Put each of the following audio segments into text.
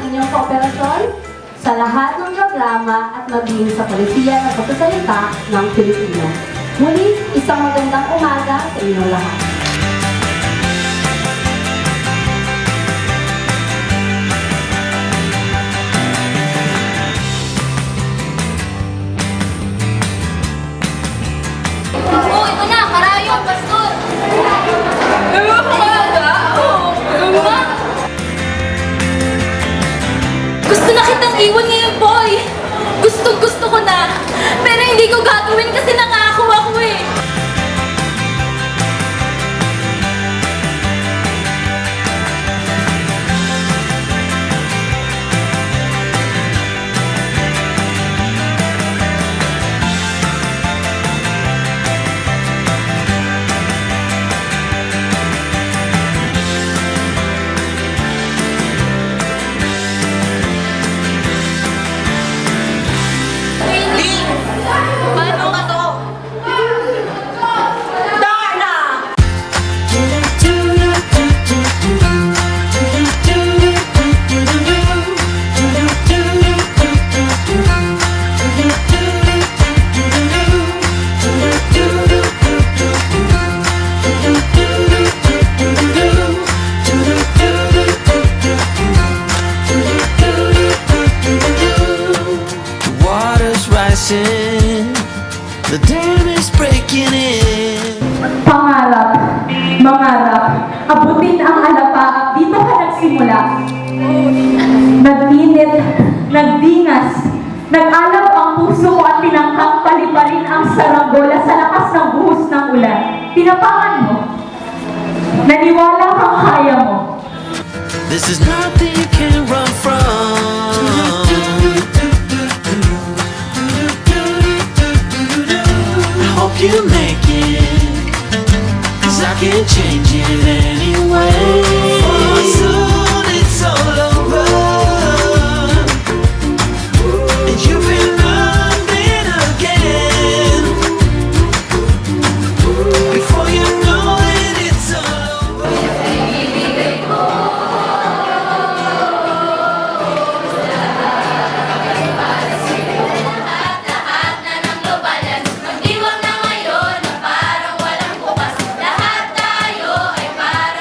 inyong kooperasyon sa lahat ng programa at maging sa polisiya ng pagsasalita ng Pilipino. Muli, isang magandang umaga sa inyong lahat. Oh, ito na! Karayong, pastor! Gusto na kitang iwan ngayon, boy! Gusto ko na! Pero hindi ko gagawin kasi nangako ako eh! Paano ka to? Darna! Water's rising, the dam is breaking in. Pangarap, mangarap, abutin ang alapa, dito ka nagsimula. Nag-init, nagdingas, nag-alap ang puso ko at tinangkang paliparin ang saranggola sa lakas ng buhos ng ulan. Tinapakan mo, naniwala kang kaya mo. This is nothing you can run from. I hope you make it, 'cause I can't change it anyway. For soon it's all over, and you've been running again. Before you know it, it's all over. Lahat na ng lubalas, magdiwang na ngayon na parang walang bukas. Lahat tayo ay parang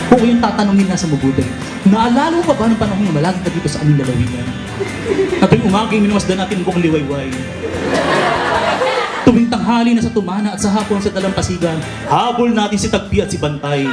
Kung yung tatanungin na sa mabuti, naalala mo pa ba ng panahon na malagi ka dito sa aming lalawigan? Na tuwing umaga, minmasdan natin buong liwayway. Tuwing tanghali na sa tumana at sa hapon sa dalampasigan, habol natin si Tagpi at si Bantay.